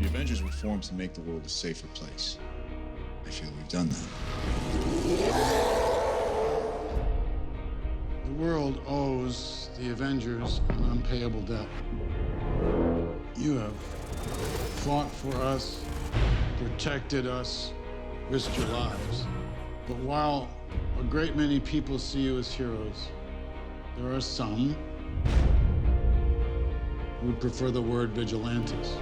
Avengers were formed to make the world a safer place. I feel we've done that. The world owes the Avengers an unpayable debt. You have fought for us, protected us, risked your lives. But while a great many people see you as heroes, there are some who would prefer the word vigilantes.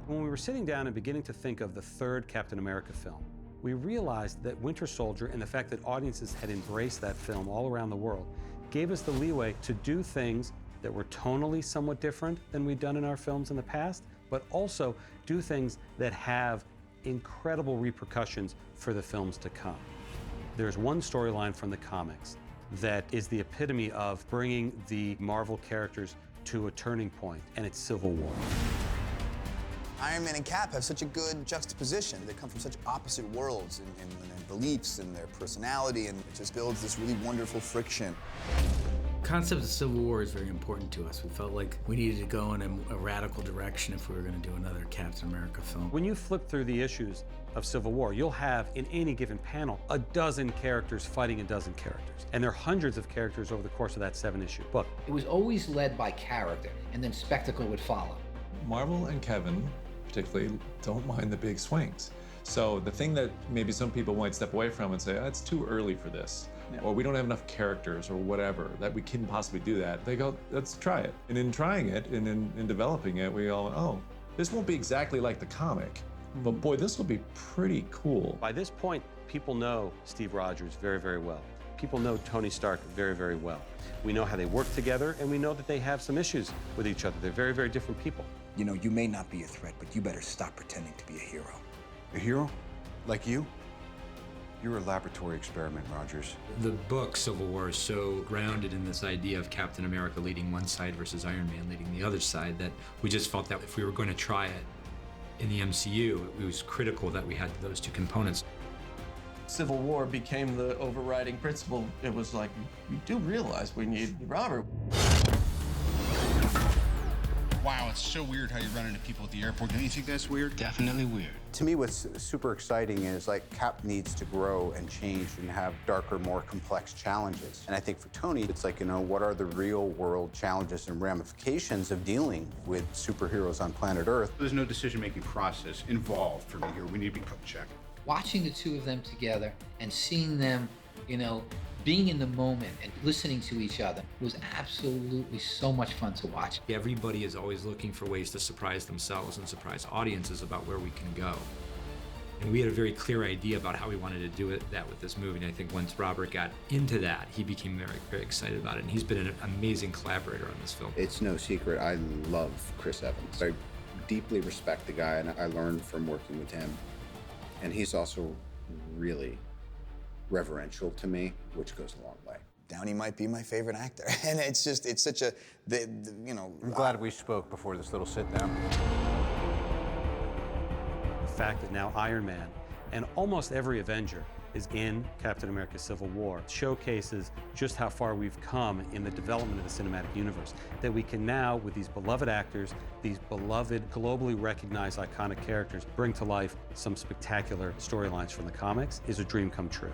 When we were sitting down and beginning to think of the third Captain America film, we realized that Winter Soldier and the fact that audiences had embraced that film all around the world gave us the leeway to do things that were tonally somewhat different than we'd done in our films in the past, but also do things that have incredible repercussions for the films to come. There's one storyline from the comics that is the epitome of bringing the Marvel characters to a turning point, and it's Civil War. Iron Man and Cap have such a good juxtaposition. They come from such opposite worlds in their beliefs and their personality, and it just builds this really wonderful friction. The concept of Civil War is very important to us. We felt like we needed to go in a radical direction if we were going to do another Captain America film. When you flip through the issues of Civil War, you'll have, in any given panel, a dozen characters fighting a dozen characters. And there are hundreds of characters over the course of that 7-issue book. It was always led by character, and then spectacle would follow. Marvel and Kevin, particularly, don't mind the big swings. So the thing that maybe some people might step away from and say, oh, it's too early for this, or we don't have enough characters or whatever, that we can possibly do that, they go, let's try it. And in trying it and in developing it, we all, oh, this won't be exactly like the comic, but boy, this will be pretty cool. By this point, people know Steve Rogers very, very well. People know Tony Stark very, very well. We know how they work together, and we know that they have some issues with each other. They're very, very different people. You know, you may not be a threat, but you better stop pretending to be a hero. A hero? Like you? You're a laboratory experiment, Rogers. The book, Civil War, is so grounded in this idea of Captain America leading one side versus Iron Man leading the other side that we just felt that if we were going to try it in the MCU, it was critical that we had those two components. Civil War became the overriding principle. It was like, we do realize we need Robert. Wow, it's so weird how you run into people at the airport. Don't you think that's weird? Definitely weird. To me, what's super exciting is like Cap needs to grow and change and have darker, more complex challenges. And I think for Tony, it's like, you know, what are the real world challenges and ramifications of dealing with superheroes on planet Earth? There's no decision-making process involved for me here. We need to be put in check. Watching the two of them together and seeing them, you know, being in the moment and listening to each other was absolutely so much fun to watch. Everybody is always looking for ways to surprise themselves and surprise audiences about where we can go. And we had a very clear idea about how we wanted to do that with this movie. And I think once Robert got into that, he became very, very excited about it. And he's been an amazing collaborator on this film. It's no secret, I love Chris Evans. I deeply respect the guy, and I learned from working with him. And he's also really reverential to me, which goes a long way. Downey might be my favorite actor, and it's just, it's such a, you know. I'm glad we spoke before this little sit-down. The fact that now Iron Man and almost every Avenger is in Captain America Civil War showcases just how far we've come in the development of the cinematic universe. That we can now, with these beloved actors, these beloved, globally recognized iconic characters, bring to life some spectacular storylines from the comics is a dream come true.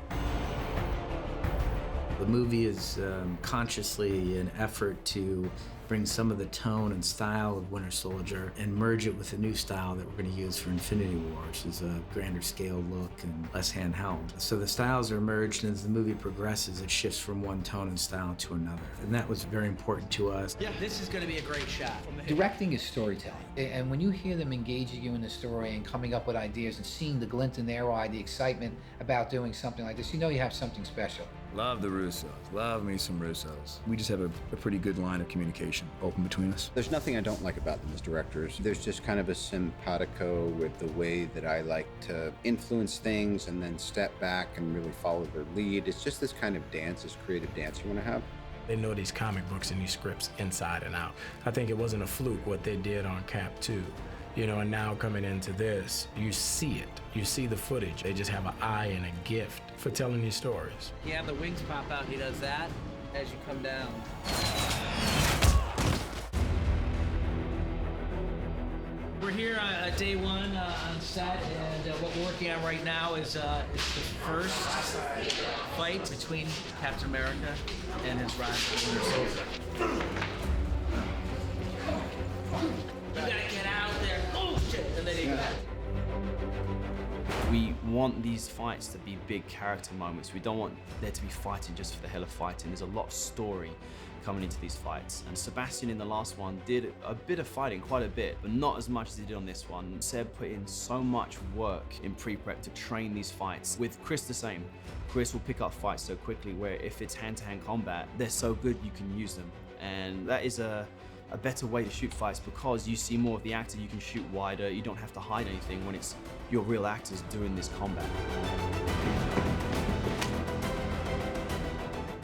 The movie is consciously an effort to bring some of the tone and style of Winter Soldier and merge it with a new style that we're going to use for Infinity War, which is a grander scale look and less handheld. So the styles are merged, and as the movie progresses, it shifts from one tone and style to another. And that was very important to us. Yeah, this is going to be a great shot. Directing is storytelling. And when you hear them engaging you in the story and coming up with ideas and seeing the glint in their eye, the excitement about doing something like this, you know you have something special. Love the Russos. Love me some Russos. We just have a pretty good line of communication open between us. There's nothing I don't like about them as directors. There's just kind of a simpatico with the way that I like to influence things and then step back and really follow their lead. It's just this kind of dance, this creative dance you want to have. They know these comic books and these scripts inside and out. I think it wasn't a fluke what they did on Cap 2. You know, and now coming into this, you see it. You see the footage. They just have an eye and a gift for telling these stories. You have the wings pop out, he does that. as you come down. We're here on day one on set, and what we're working on right now is the first fight between Captain America and his rival, Winter Soldier. You gotta get out there. Oh shit! And then he got it. We want these fights to be big character moments. We don't want there to be fighting just for the hell of fighting. There's a lot of story coming into these fights. And Sebastian in the last one did a bit of fighting, quite a bit, but not as much as he did on this one. Seb put in so much work in pre-prep to train these fights. With Chris the same. Chris will pick up fights so quickly where if it's hand-to-hand combat, they're so good you can use them. And that is a better way to shoot fights because you see more of the actor, you can shoot wider, you don't have to hide anything when it's your real actors doing this combat.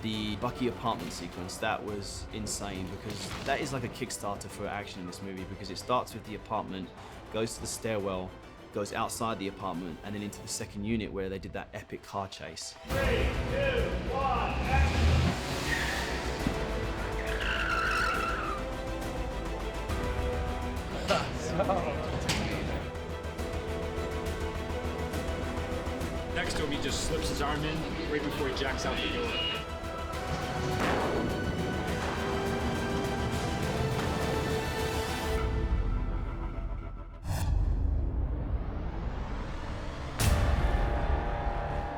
The Bucky apartment sequence, that was insane because that is like a Kickstarter for action in this movie because it starts with the apartment, goes to the stairwell, goes outside the apartment, and then into the second unit where they did that epic car chase. 3, 2, 1, action! Next to him, he just slips his arm in right before he jacks out the door.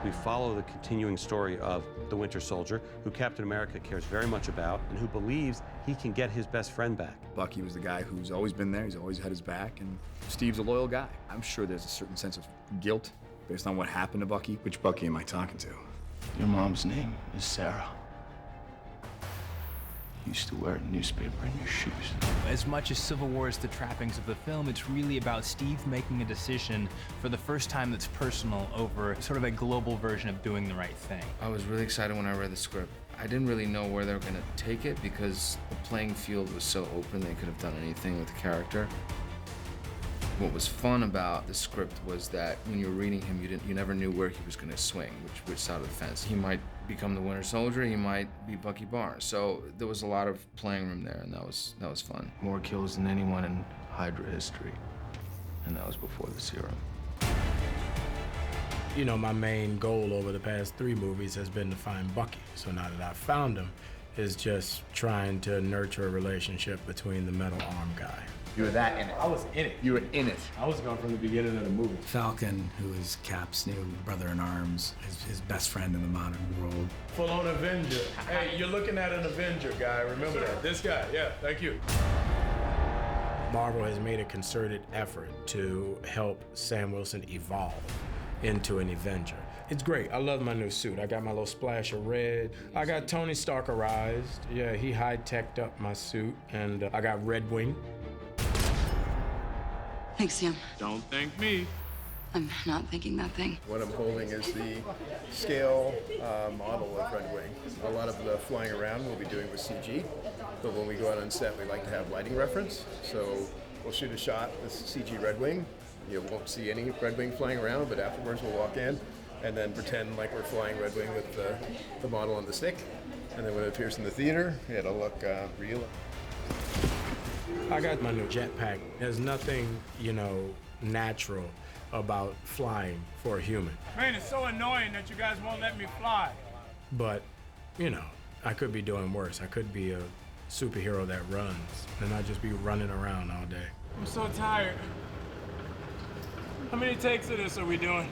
We follow the continuing story of the Winter Soldier, who Captain America cares very much about, and who believes he can get his best friend back. Bucky was the guy who's always been there, he's always had his back, and Steve's a loyal guy. I'm sure there's a certain sense of guilt based on what happened to Bucky. Which Bucky am I talking to? Your mom's name is Sarah. You used to wear a newspaper in your shoes. As much as Civil War is the trappings of the film, it's really about Steve making a decision for the first time that's personal over sort of a global version of doing the right thing. I was really excited when I read the script. I didn't really know where they were going to take it because the playing field was so open they could have done anything with the character. What was fun about the script was that when you were reading him, you never knew where he was going to swing, which side of the fence. He might become the Winter Soldier, he might be Bucky Barnes. So there was a lot of playing room there, and that was fun. More kills than anyone in Hydra history, and that was before the serum. You know, my main goal over the past 3 movies has been to find Bucky. So now that I've found him, is just trying to nurture a relationship between the metal arm guy. You were that in it. I was in it. You were in it. I was gone from the beginning of the movie. Falcon, who is Cap's new brother-in-arms, his best friend in the modern world. Full-on Avenger. Hey, you're looking at an Avenger guy. Remember that. This guy. Yeah, thank you. Marvel has made a concerted effort to help Sam Wilson evolve into an Avenger. It's great. I love my new suit. I got my little splash of red. I got Tony Starkerized. Yeah, he high-teched up my suit. And I got Red Wing. Thanks, Sam. Don't thank me. I'm not thinking that thing. What I'm holding is the scale model of Red Wing. A lot of the flying around we'll be doing with CG, but when we go out on set, we like to have lighting reference. So we'll shoot a shot with CG Red Wing. You won't see any Red Wing flying around, but afterwards we'll walk in and then pretend like we're flying Red Wing with the model on the stick. And then when it appears in the theater, it'll look real. I got my new jetpack. There's nothing, you know, natural about flying for a human. Man, it's so annoying that you guys won't let me fly. But, you know, I could be doing worse. I could be a superhero that runs, and I'd just be running around all day. I'm so tired. How many takes of this are we doing?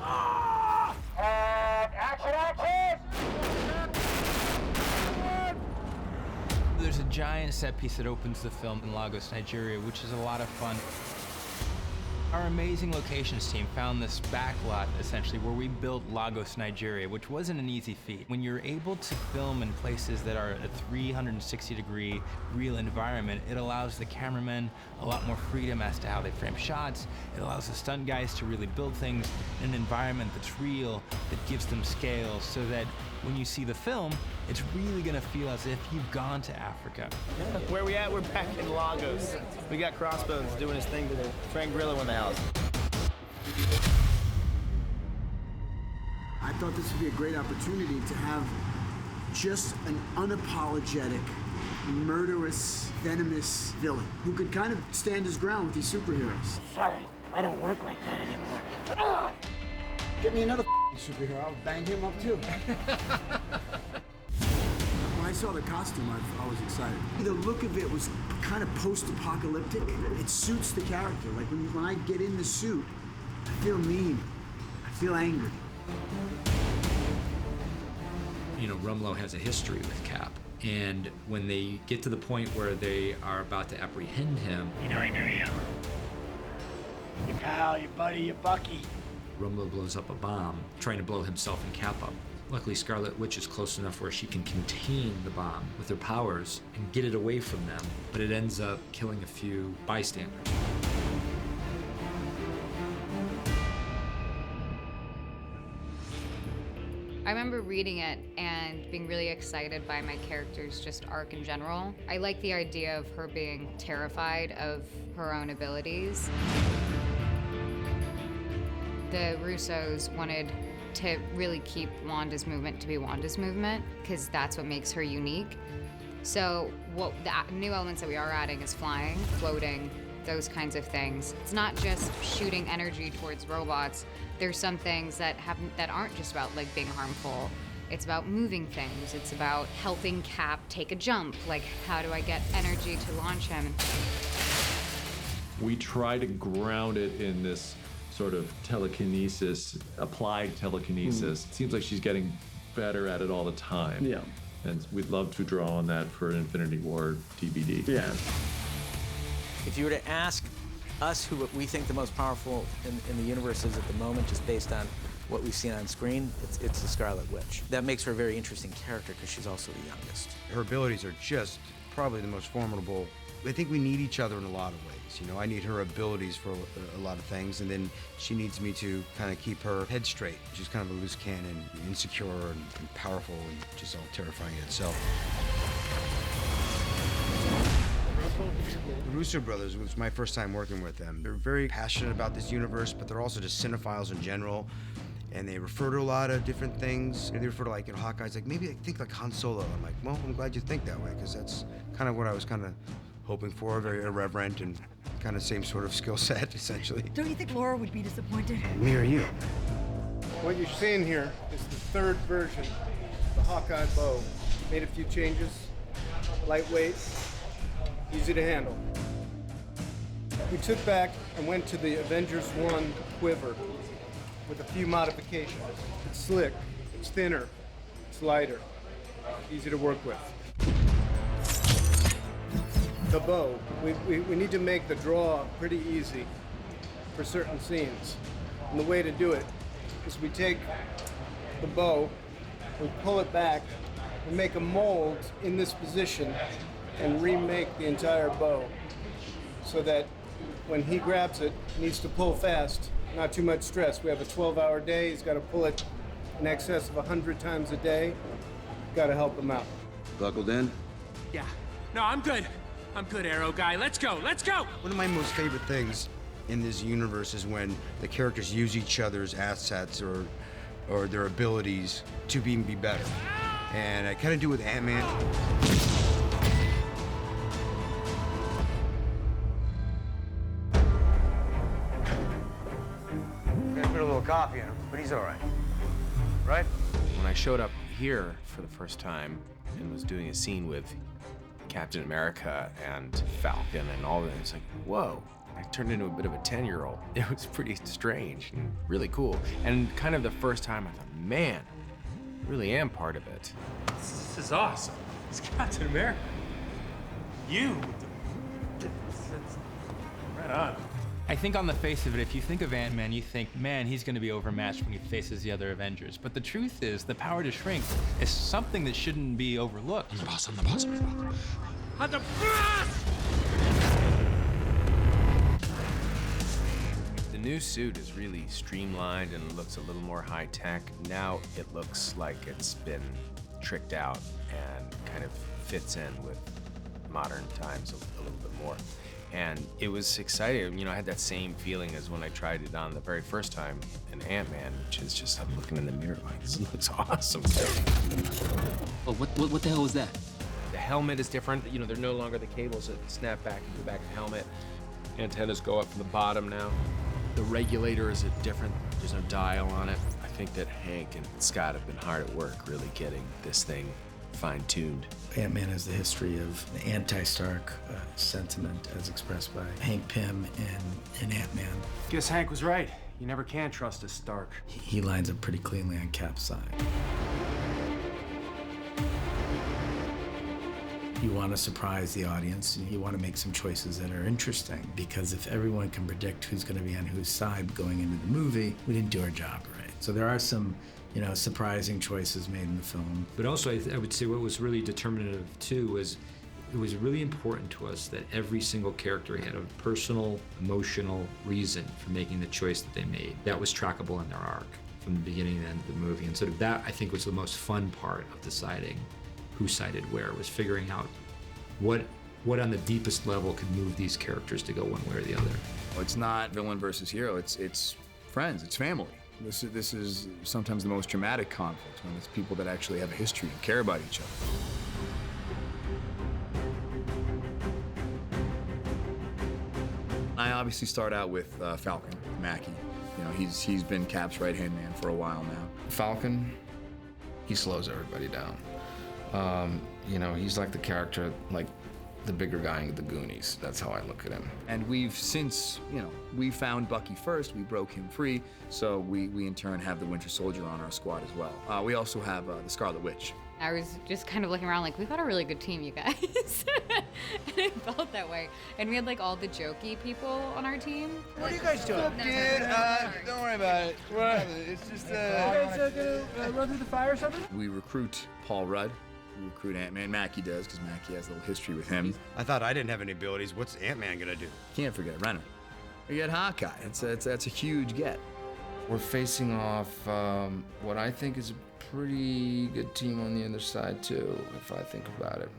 And action, action! There's a giant set piece that opens the film in Lagos, Nigeria, which is a lot of fun. Our amazing locations team found this backlot, essentially, where we built Lagos, Nigeria, which wasn't an easy feat. When you're able to film in places that are a 360-degree real environment, it allows the cameramen a lot more freedom as to how they frame shots. It allows the stunt guys to really build things in an environment that's real, that gives them scale, so that when you see the film, it's really gonna feel as if you've gone to Africa. Yeah. Where we at? We're back in Lagos. We got Crossbones doing his thing today. Frank Grillo in the house. I thought this would be a great opportunity to have just an unapologetic, murderous, venomous villain who could kind of stand his ground with these superheroes. Sorry, I don't work like that anymore. Get me another superhero, I'll bang him up too. When I saw the costume, I was excited. The look of it was kind of post-apocalyptic. It suits the character. Like when I get in the suit, I feel mean. I feel angry. You know, Rumlow has a history with Cap. And when they get to the point where they are about to apprehend him... You know I know you. Your pal, your buddy, your Bucky. Rumlow blows up a bomb, trying to blow himself and Cap up. Luckily, Scarlet Witch is close enough where she can contain the bomb with her powers and get it away from them, but it ends up killing a few bystanders. I remember reading it and being really excited by my character's just arc in general. I like the idea of her being terrified of her own abilities. The Russos wanted to really keep Wanda's movement to be Wanda's movement, because that's what makes her unique. So what the new elements that we are adding is flying, floating, those kinds of things. It's not just shooting energy towards robots. There's some things that aren't just about like being harmful. It's about moving things. It's about helping Cap take a jump. Like, how do I get energy to launch him? We try to ground it in this sort of telekinesis, applied telekinesis. It seems like she's getting better at it all the time. Yeah. And we'd love to draw on that for an Infinity War DVD. Yeah. If you were to ask us who we think the most powerful in the universe is at the moment, just based on what we've seen on screen, it's the Scarlet Witch. That makes her a very interesting character because she's also the youngest. Her abilities are just probably the most formidable. I think we need each other in a lot of ways. You know, I need her abilities for a lot of things, and then she needs me to kind of keep her head straight. She's kind of a loose cannon, insecure and powerful, and just all terrifying in itself. The Russo brothers was my first time working with them. They're very passionate about this universe, but they're also just cinephiles in general. And they refer to a lot of different things. They refer to, like, Hawkeye's like, maybe I think like Han Solo. I'm like, well, I'm glad you think that way, because that's kind of what I was kind of hoping for, very irreverent and kind of same sort of skill set, essentially. Don't you think Laura would be disappointed? Me or you? What you're seeing here is the third version of the Hawkeye bow. Made a few changes, lightweight, easy to handle. We took back and went to the Avengers 1 quiver with a few modifications. It's slick, it's thinner, it's lighter, easy to work with. The bow, we need to make the draw pretty easy for certain scenes. And the way to do it is we take the bow, we pull it back, we make a mold in this position and remake the entire bow so that when he grabs it, he needs to pull fast, not too much stress. We have a 12-hour day, he's got to pull it in excess of 100 times a day. Got to help him out. Buckled in? Yeah. No, I'm good. I'm good, Arrow guy. Let's go. Let's go. One of my most favorite things in this universe is when the characters use each other's assets or their abilities to be better. And I kind of do with Ant-Man. Put a little coffee in him, but he's all right. Right? When I showed up here for the first time and was doing a scene with Captain America and Falcon and all that, it's like, whoa. I turned into a bit of a 10-year-old. It was pretty strange and really cool. And kind of the first time I thought, man, I really am part of it. This is awesome. It's Captain America. You. Right on. I think on the face of it, if you think of Ant-Man, you think, man, he's going to be overmatched when he faces the other Avengers. But the truth is, the power to shrink is something that shouldn't be overlooked. I'm the boss, I'm the boss, I'm the boss. I'm the boss! The new suit is really streamlined and looks a little more high-tech. Now it looks like it's been tricked out and kind of fits in with modern times a little bit more. And it was exciting. You know, I had that same feeling as when I tried it on the very first time in Ant-Man, which is just, I'm looking in the mirror like, this looks awesome. Oh, what the hell was that? The helmet is different. You know, they're no longer the cables that snap back into the back of the helmet. Antennas go up from the bottom now. The regulator is different. There's no dial on it. I think that Hank and Scott have been hard at work really getting this thing fine-tuned. Ant-Man has the history of the anti-Stark sentiment as expressed by Hank Pym and Ant-Man. Guess Hank was right. You never can trust a Stark. He lines up pretty cleanly on Cap's side. You want to surprise the audience, and you want to make some choices that are interesting, because if everyone can predict who's going to be on whose side going into the movie, we didn't do our job right. So there are some, you know, surprising choices made in the film. But also, I would say what was really determinative, too, was it was really important to us that every single character had a personal, emotional reason for making the choice that they made. That was trackable in their arc from the beginning to the end of the movie. And sort of that, I think, was the most fun part of deciding who sided where, was figuring out what on the deepest level could move these characters to go one way or the other. It's not villain versus hero, it's friends, it's family. This is sometimes the most dramatic conflict, when it's people that actually have a history and care about each other. I obviously start out with Falcon, Mackie. You know, he's been Cap's right-hand man for a while now. Falcon, he slows everybody down. You know, he's like the character, like the bigger guy in the Goonies. That's how I look at him. And we've since, you know, we found Bucky first, we broke him free, so we in turn have the Winter Soldier on our squad as well. We also have the Scarlet Witch. I was just kind of looking around like, we've got a really good team, you guys. And it felt that way. And we had like all the jokey people on our team. What are you guys doing? No, Don't worry about it. It's just, gonna run through the fire or something? We recruit Paul Rudd. We recruit Ant-Man. Mackie does, because Mackie has a little history with him. I thought I didn't have any abilities. What's Ant-Man gonna do? Can't forget Renner. We get Hawkeye. That's a huge get. We're facing off what I think is a pretty good team on the other side too, if I think about it.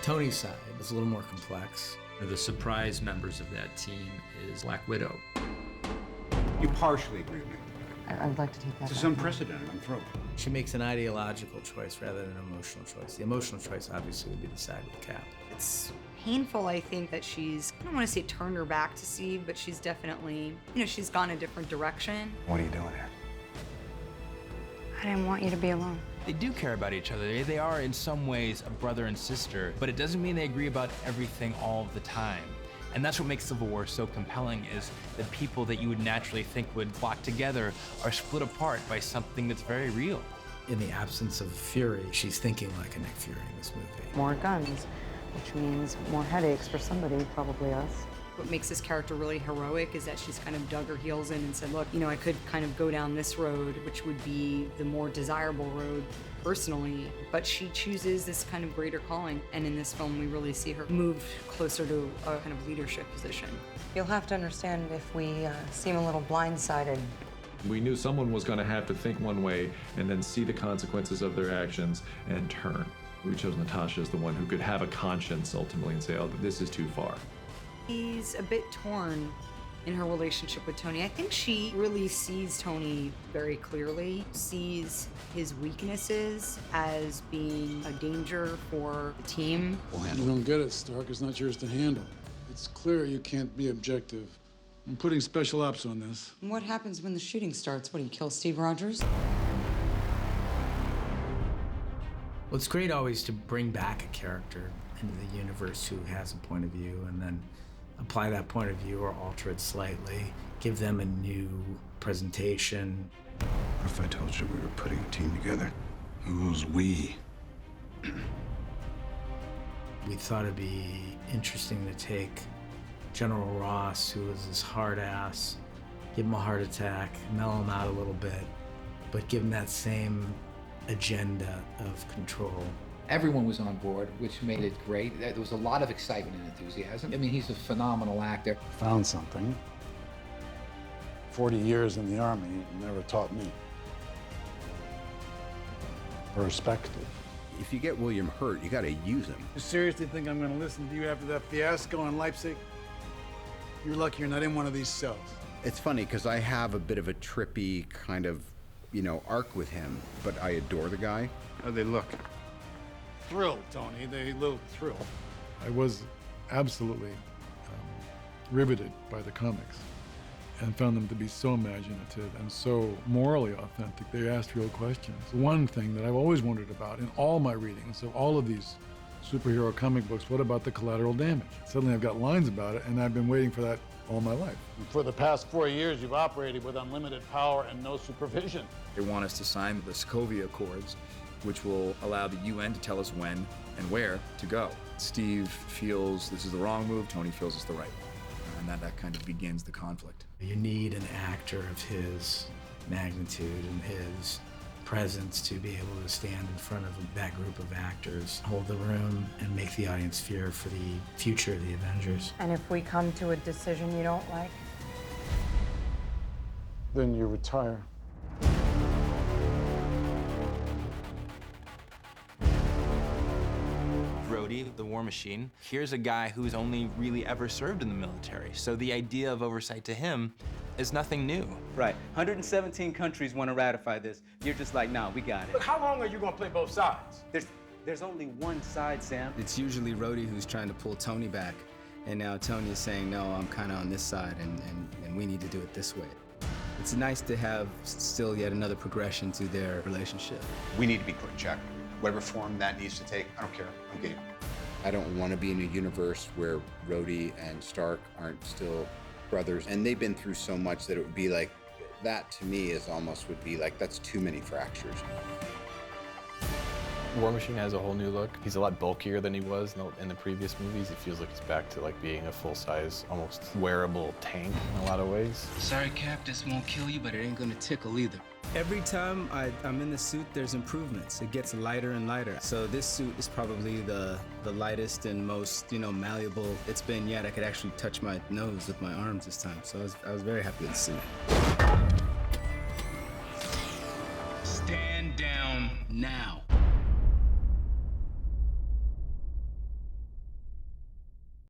Tony's side is a little more complex. The surprise members of that team is Black Widow. You partially agree with me. I would like to take that. This is unprecedented. I'm thrilled. She makes an ideological choice rather than an emotional choice. The emotional choice obviously would be the side with Cap. It's painful, I think, that she's, I don't want to say turned her back to Steve, but she's definitely, you know, she's gone a different direction. What are you doing here? I didn't want you to be alone. They do care about each other. They are, in some ways, a brother and sister, but it doesn't mean they agree about everything all the time. And that's what makes Civil War so compelling, is the people that you would naturally think would flock together are split apart by something that's very real. In the absence of Fury, she's thinking like a Nick Fury in this movie. More guns, which means more headaches for somebody, probably us. What makes this character really heroic is that she's kind of dug her heels in and said, look, you know, I could kind of go down this road, which would be the more desirable road personally, but she chooses this kind of greater calling. And in this film, we really see her move closer to a kind of leadership position. You'll have to understand if we seem a little blindsided. We knew someone was going to have to think one way and then see the consequences of their actions and turn. We chose Natasha as the one who could have a conscience ultimately and say, oh, this is too far. She's a bit torn in her relationship with Tony. I think she really sees Tony very clearly, sees his weaknesses as being a danger for the team. You don't get it, Stark. It's not yours to handle. It's clear you can't be objective. I'm putting special ops on this. And what happens when the shooting starts? What, do you kill Steve Rogers? Well, it's great always to bring back a character into the universe who has a point of view and then apply that point of view or alter it slightly, give them a new presentation. What if I told you we were putting a team together? Who's we? We thought it'd be interesting to take General Ross, who was this hard ass, give him a heart attack, mellow him out a little bit, but give him that same agenda of control. Everyone was on board, which made it great. There was a lot of excitement and enthusiasm. I mean, he's a phenomenal actor. Found something. 40 years in the Army never taught me. Perspective. If you get William hurt, you gotta use him. You seriously think I'm gonna listen to you after that fiasco in Leipzig? You're lucky you're not in one of these cells. It's funny, because I have a bit of a trippy kind of, arc with him, but I adore the guy. How'd they look? Thrilled, Tony. They look thrilled. I was absolutely riveted by the comics and found them to be so imaginative and so morally authentic. They asked real questions. One thing that I've always wondered about in all my readings of all of these superhero comic books, what about the collateral damage? Suddenly I've got lines about it, and I've been waiting for that all my life. For the past 4 years, you've operated with unlimited power and no supervision. They want us to sign the Sokovia Accords, which will allow the UN to tell us when and where to go. Steve feels this is the wrong move, Tony feels it's the right one. And that kind of begins the conflict. You need an actor of his magnitude and his presence to be able to stand in front of that group of actors, hold the room, and make the audience fear for the future of the Avengers. And if we come to a decision you don't like? Then you retire. Rhodey, the War Machine, here's a guy who's only really ever served in the military. So the idea of oversight to him is nothing new. Right. 117 countries want to ratify this. You're just like, nah, we got it. Look, how long are you gonna play both sides? There's only one side, Sam. It's usually Rhodey who's trying to pull Tony back. And now Tony is saying, no, I'm kind of on this side, and we need to do it this way. It's nice to have still yet another progression to their relationship. We need to be put in check. Whatever form that needs to take, I don't care. I'm game. I don't want to be in a universe where Rhodey and Stark aren't still brothers, and they've been through so much that it would be like, that to me is almost would be like, that's too many fractures. War Machine has a whole new look. He's a lot bulkier than he was in the previous movies. It feels like he's back to being a full-size, almost wearable tank in a lot of ways. Sorry, Cap, this won't kill you, but it ain't gonna tickle either. Every time I'm in the suit, there's improvements. It gets lighter and lighter. So this suit is probably the lightest and most, malleable it's been yet. I could actually touch my nose with my arms this time. So I was very happy with the suit. Stand down now.